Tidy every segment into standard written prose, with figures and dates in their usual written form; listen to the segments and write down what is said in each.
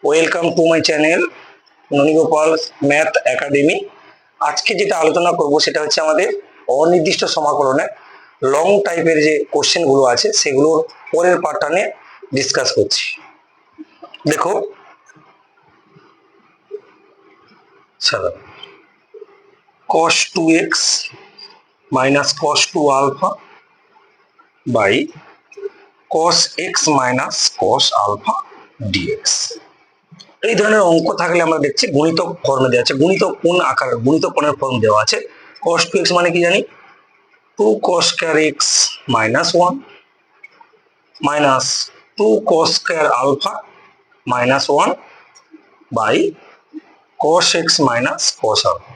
Welcome to my channel Nanigopal math academy. আজকে যেটা আলোচনা করব সেটা হচ্ছে আমাদের অনির্দিষ্ট সমাকলনে লং টাইপের যে কোশ্চেন গুলো আছে সেগুলোর পরের পার্টটা নিয়ে ডিসকাস করছি। দেখো চলো, cos 2x minus cos 2 alpha by cos x minus cos alpha dx। এই ধরনের অঙ্ক থাকলে আমরা দেখছি গুণিতক ফর্মে দেওয়া আছে। গুণিতক কোন আকার, গুণিতক কোণের ফর্ম দেওয়া আছে। cos 2x মানে কি জানি, 2 cos square x minus 1 minus 2 cos square alpha minus 1 by cos x minus cos alpha।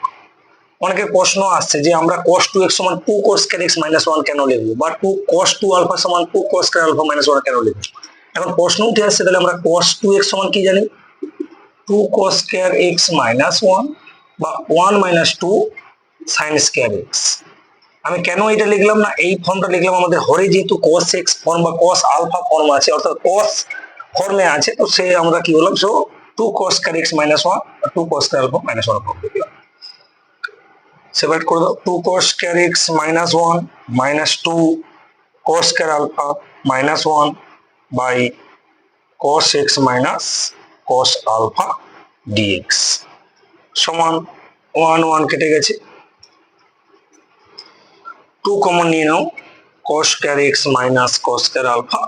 অনেকের প্রশ্ন আসছে যে আমরা cos 2x সমান 2 cos square x minus 1 কেন লিখবো, বা 2 cos 2 alpha সমান 2 cos square alpha minus 1 কেন লিখবো। এখন প্রশ্ন উঠে আসছে, তাহলে আমরা cos 2x সমান কি জানি, 2 cos square x minus 1 বা 1 minus 2 sin square x। আমি কেন এটা লিখলাম না, এই ফর্মটা লিখলাম, আমাদের হরে যেহেতু cos x ফর্ম বা cos alpha ফর্ম আছে, অর্থাৎ cos ফর্মে আছে, তো সে আমরা কি বললাম, so 2 cos square x minus 1 2 cos square alpha minus 1 form লিখলাম। সেপারেট করে দাও, 2 cos square x minus 1 minus 2 cos square alpha minus 1 by cos x minus cos alpha dx সমান 1 1 কেটে গেছে, 2 কমন নিয়ে নাও, cos square x minus cos square alpha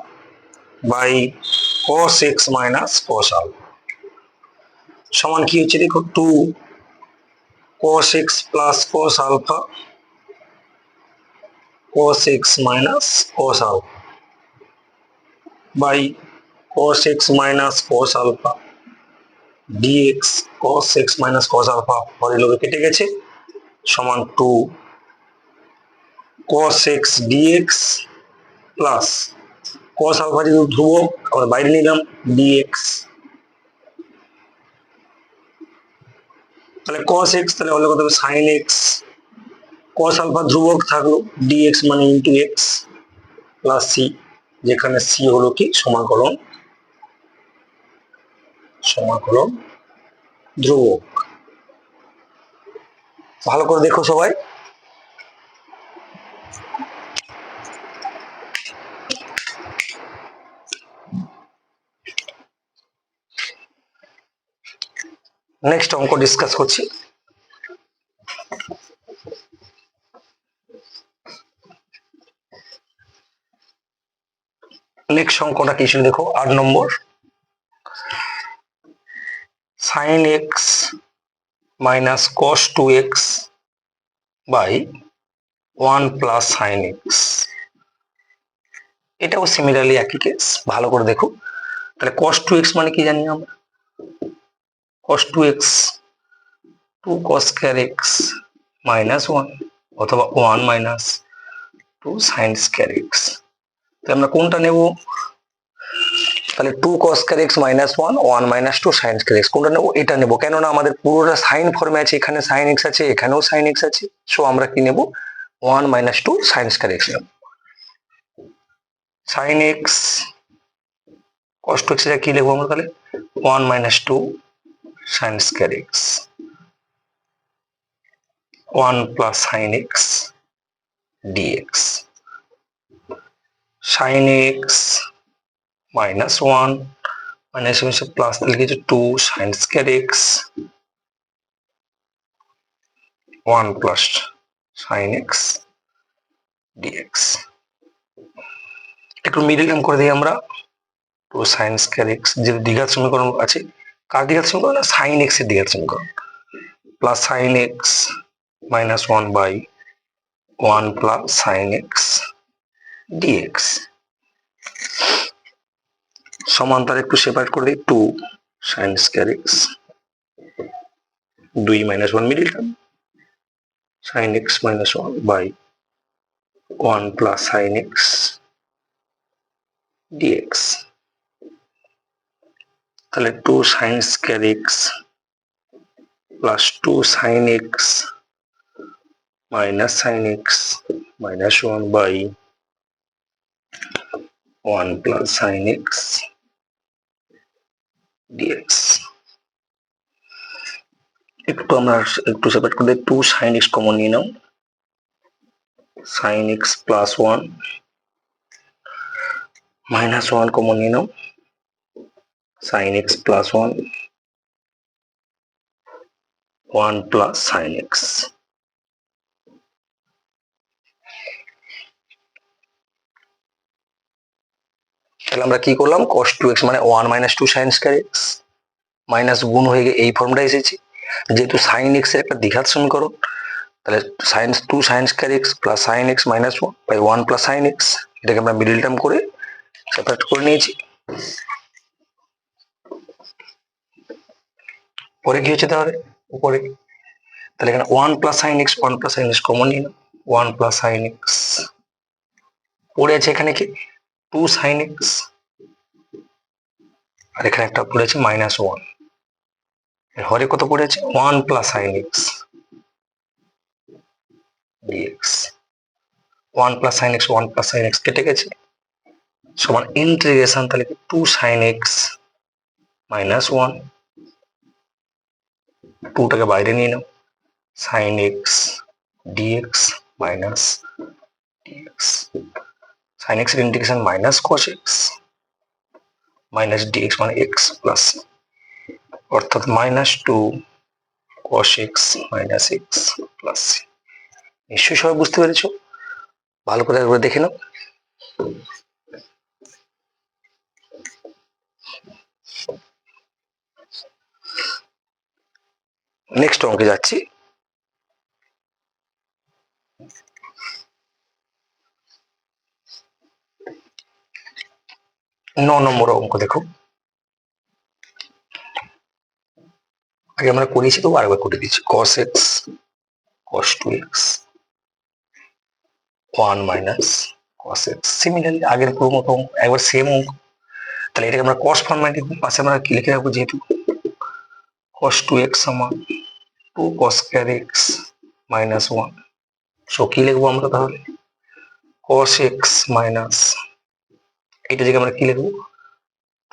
by cos x minus cos alpha সমান কি হচ্ছে দেখো, 2 cos x plus cos alpha cos x minus cos alpha by cos x minus cos alpha dx cos x minus cos alpha পরে লোকে কেটে গেছে, সমান 2 cos x dx plus cos alpha যেহেতু ধ্রুবক আমরা বাইরে নিলাম dx, তাহলে cos x তাহলে হলো কত হবে sin x, cos alpha ধ্রুবক থাকলো, dx মানে ইনটু x প্লাস c, যেখানে c হলো কি সমাকলন ধ্রুবক। ভালো করে দেখো সবাই। নেক্সট অঙ্ক ডিসকাস করছি। নেক্সট অঙ্কটা কি ছিল দেখো, 8 নম্বর, sin x minus cos 2x by 1 plus sin x। এটাও সিমিলারলি একই কেস, ভালো করে দেখো। তাহলে cos 2x মানে কি জানি আমরা, cos 2x 2 cos square x minus 1 অথবা 1 minus 2 sin square x। তাহলে আমরা কোনটা নেব, তাহলে 2 cos square x minus 1 1 minus 2 sin square x কোনটা নেব, এটা নেব, কেননা আমাদের পুরোটা সাইন ফর্মে আছে, এখানে sin x আছে, এখানেও sin x আছে, সো আমরা কি নেব 1 minus 2 sin square x নেব। sin x cos 2x এর কি লিখবো আমরা, তাহলে 1 minus 2 sin square x 1 plus sin x dx, sin x minus 1 minus plus লিখেছি 2 sin square x 1 plus sin x dx। একটু মিডল টার্ম করে দিই আমরা, 2 sin square x যে দ্বিঘাত সমীকরণ আছে, কার দ্বিঘাত সমীকরণ, sin x এর দ্বিঘাত সমীকরণ, plus sin x minus 1 by 1 plus sin x dx সমান, তার একটু সেপারেট করে দিই, 2 sin square x 2 minus 1 middle term sin x minus 1 by 1 plus sin x dx। তাহলে 2 sin square x plus 2 sin x minus sin x minus 1 by 1 plus sin x dx. একটু separate করে 2 sin x common নিয়ে নাও, sin x plus 1 minus 1 common নিয়ে নাও, sin x plus 1 1 plus sin x। তাহলে আমরা কি করলাম, cos 2x মানে 1 minus 2 sin square x minus গুণ হয়ে গিয়ে এই ফর্মটা এসেছে। যেহেতু sin x এর একটা দ্বিঘাত সমীকরণ, তাহলে sin 2 sin square x plus sin x minus 1 by 1 plus sin x, এটাকে আমরা মিডল টার্ম করে সেপারেট করে নিয়েছি। পরে কি হচ্ছে তাহলে উপরে, তাহলে এখানে 1 plus sin x 1 plus sin x common নিয়ে নাও, 1 প্লাস sin x পড়ে আছে এখানে কি 2 sin x, আর এখানে একটা পড়ে আছে মাইনাস 1, এর হরে কত পড়ে আছে 1 plus sin x dx। 1 plus sin x 1 plus sin x কেটে গেছে, সমান ইন্টিগ্রেশন তাহলে কি 2 sin x মাইনাস 1, 2 টাকে বাইরে নিয়ে নাও, sin x dx minus dx, sin x এর integration minus cos x minus dx মানে x প্লাস, অর্থাৎ minus 2 cos x minus x plus. নিশ্চয়ই সবাই বুঝতে পেরেছো, ভালো করে একবার দেখে নাও। নেক্সট অঙ্কে যাচ্ছি। 9 নম্বর অঙ্ক দেখো, আগে আমরা করেছি তো আরেকবার করে দিচ্ছি, cos x cos 2x 1 minus cos x। Similarly আগের পুরো মতো একবার সেম অঙ্ক, তাহলে এটাকে আমরা cos ফর্মেটে পাশে আমরা কি লিখে রাখবো, যেহেতু cos 2x সমান 2 cos square x minus 1, so কি লিখবো আমরা তাহলে cos x মাইনাস, এটা থেকে আমরা কি লিখবো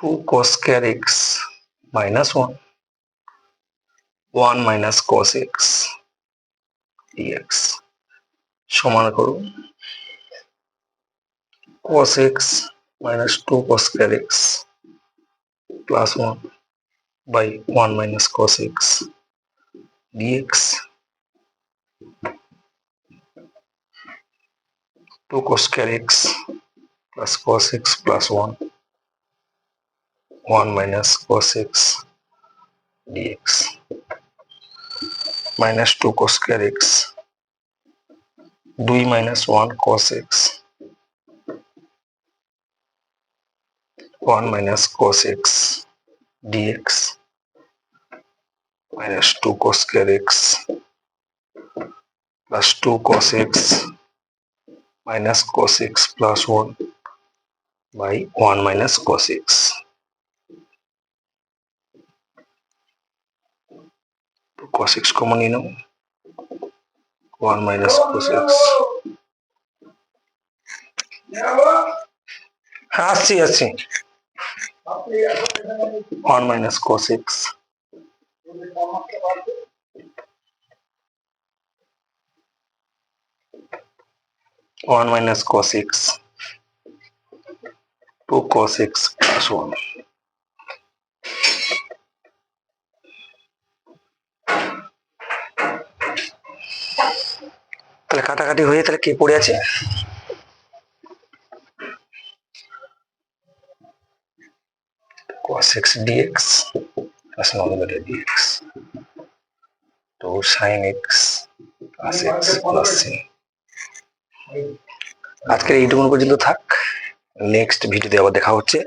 2 cos square x minus 1 1 minus cos x dx সমান করো cos x minus 2 cos square x plus 1 by 1 minus cos x dx, 2 cos square x plus cos x plus 1 1 minus cos x dx minus 2 cos square x 2 minus 1 cos x 1 minus cos x dx minus 2 cos square x plus 2 cos x minus cos x plus 1 by 1 minus cos x। cos x common নিয়ে নাও, 1 minus cos x, আসছি 1 minus cos x 1 minus cos x 2 cos x plus 1। তাহলে কাটাকাটি হয়ে তাহলে কে পড়ে আছে cos x dx plus nominator dx, তো sin x plus x plus c। আজকের এইটুকু পর্যন্ত থাক, নেক্সট ভিডিওতে আবার দেখা হচ্ছে।